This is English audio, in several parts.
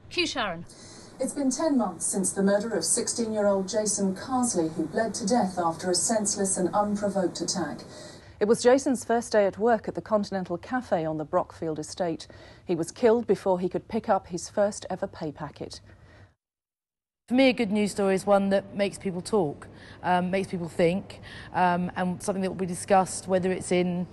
Cue Sharon. It's been 10 months since the murder of 16-year-old Jason Carsley, who bled to death after a senseless and unprovoked attack. It was Jason's first day at work at the Continental Cafe on the Brockfield estate. He was killed before he could pick up his first ever pay packet. For me, a good news story is one that makes people talk, makes people think, and something that will be discussed, whether it's in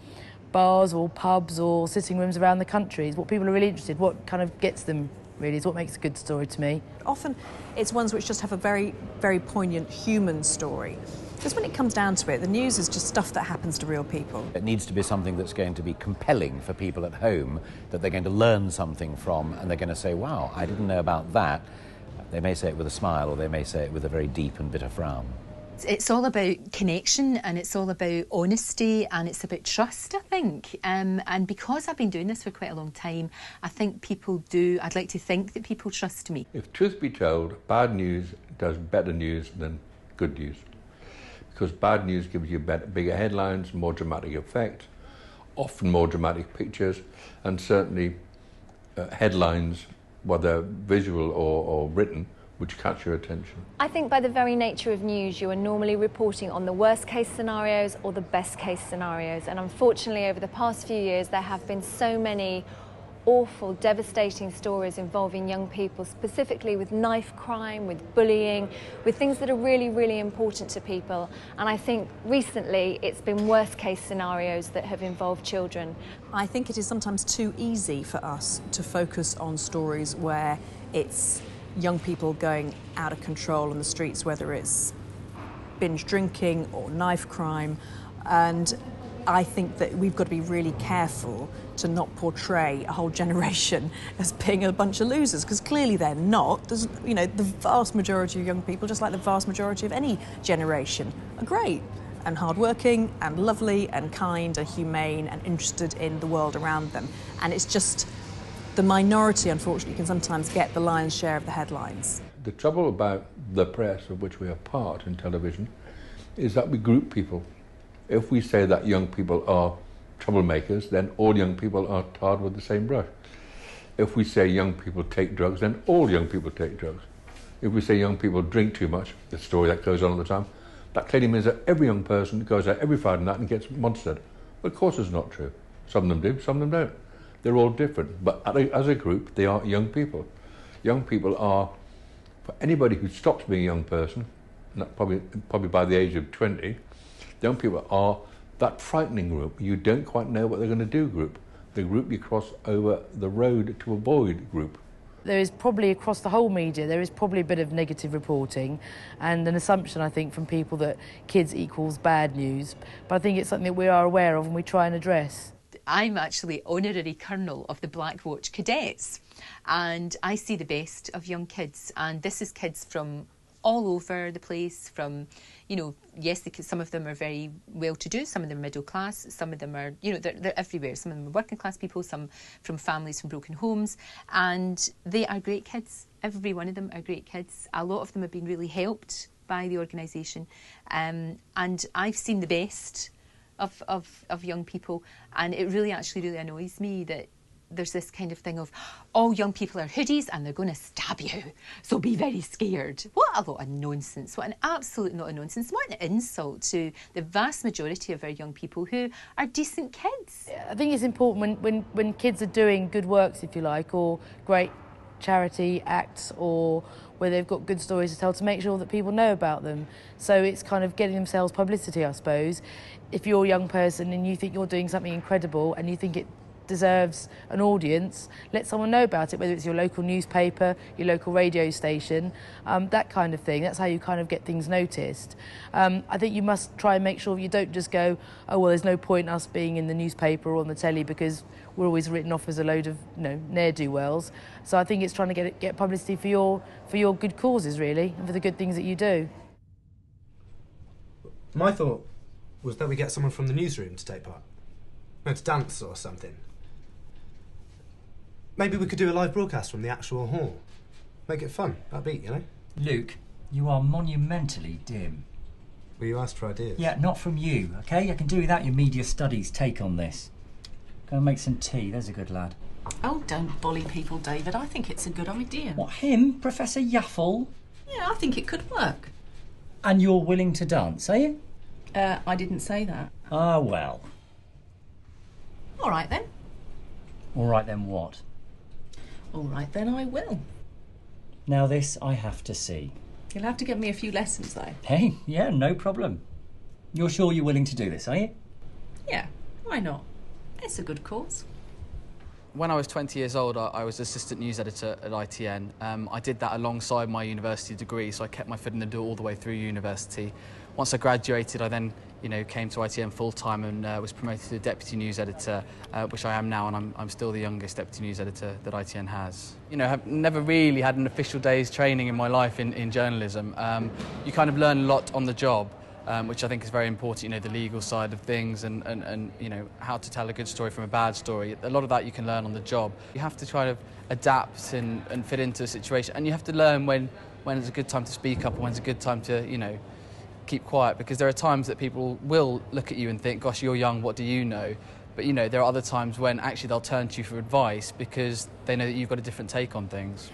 bars or pubs or sitting rooms around the country. Is what people are really interested, what kind of gets them, really, is what makes a good story to me. Often it's ones which just have a very, very poignant human story. Because when it comes down to it, the news is just stuff that happens to real people. It needs to be something that's going to be compelling for people at home, that they're going to learn something from, and they're going to say, wow, I didn't know about that. They may say it with a smile, or they may say it with a very deep and bitter frown. It's all about connection, and it's all about honesty, and it's about trust, I think. And because I've been doing this for quite a long time, I think people do, I'd like to think that people trust me. If truth be told, bad news does better news than good news. Because bad news gives you bigger headlines, more dramatic effect, often more dramatic pictures, and certainly headlines, whether visual or written, which catch your attention. I think by the very nature of news, you are normally reporting on the worst case scenarios or the best case scenarios. And unfortunately, over the past few years, there have been so many awful, devastating stories involving young people, specifically with knife crime, with bullying, with things that are really, really important to people. And I think recently it's been worst case scenarios that have involved children. I think it is sometimes too easy for us to focus on stories where it's young people going out of control on the streets, whether it's binge drinking or knife crime. And I think that we've got to be really careful to not portray a whole generation as being a bunch of losers, because clearly they're not. There's, you know, the vast majority of young people, just like the vast majority of any generation, are great and hardworking and lovely and kind and humane and interested in the world around them. And it's just the minority, unfortunately, can sometimes get the lion's share of the headlines. The trouble about the press, of which we are part in television, is that we group people. If we say that young people are troublemakers, then all young people are tarred with the same brush. If we say young people take drugs, then all young people take drugs. If we say young people drink too much, the story that goes on all the time, that clearly means that every young person goes out every Friday night and gets monstered. Well, of course it's not true. Some of them do, some of them don't. They're all different, but as a group, they are young people. Young people are, for anybody who stops being a young person, probably by the age of 20, young people are that frightening group. You don't quite know what they're going to do group. The group you cross over the road to avoid group. There is probably, across the whole media, there is probably a bit of negative reporting and an assumption, I think, from people that kids equals bad news. But I think it's something that we are aware of and we try and address. I'm actually honorary colonel of the Black Watch Cadets, and I see the best of young kids, and this is kids from all over the place, from, you know, yes, some of them are very well-to-do, some of them are middle class, some of them are, you know, they're everywhere. Some of them are working class people, some from families from broken homes, and they are great kids. Every one of them are great kids. A lot of them have been really helped by the organisation, and I've seen the best of young people, and it really annoys me that there's this kind of thing of, all young people are hoodies and they're going to stab you, so be very scared. What a lot of nonsense. What an absolute lot of nonsense. What an insult to the vast majority of our young people who are decent kids. I think it's important when kids are doing good works, if you like, or great charity acts, or where they've got good stories to tell, to make sure that people know about them. So it's kind of getting themselves publicity, I suppose. If you're a young person and you think you're doing something incredible and you think it deserves an audience, let someone know about it, whether it's your local newspaper, your local radio station, that kind of thing. That's how you kind of get things noticed. I think you must try and make sure you don't just go, oh, well, there's no point us being in the newspaper or on the telly because we're always written off as a load of, you know, ne'er-do-wells. So I think it's trying to get publicity for your good causes, really, and for the good things that you do. My thought was that we get someone from the newsroom to take part. No, to dance or something. Maybe we could do a live broadcast from the actual hall. Make it fun, upbeat, you know? Luke, you are monumentally dim. Well, you asked for ideas. Yeah, not from you, OK? I can do without your media studies take on this. Go and make some tea, there's a good lad. Oh, don't bully people, David. I think it's a good idea. What, him? Professor Yaffle? Yeah, I think it could work. And you're willing to dance, are you? I didn't say that. Ah, well. All right then. All right then what? All right then, I will. Now this I have to see. You'll have to give me a few lessons, though. Hey, yeah, no problem. You're sure you're willing to do this, are you? Yeah, why not? It's a good cause. When I was 20 years old, I was assistant news editor at ITN. I did that alongside my university degree, so I kept my foot in the door all the way through university. Once I graduated, I then, came to ITN full-time and was promoted to deputy news editor, which I am now, and I'm still the youngest deputy news editor that ITN has. I've never really had an official day's training in my life in journalism. You kind of learn a lot on the job. Which I think is very important, the legal side of things and how to tell a good story from a bad story. A lot of that you can learn on the job. You have to try to adapt and fit into a situation, and you have to learn when it's a good time to speak up and when's a good time to, keep quiet, because there are times that people will look at you and think, gosh, you're young, what do you know? But, there are other times when actually they'll turn to you for advice because they know that you've got a different take on things.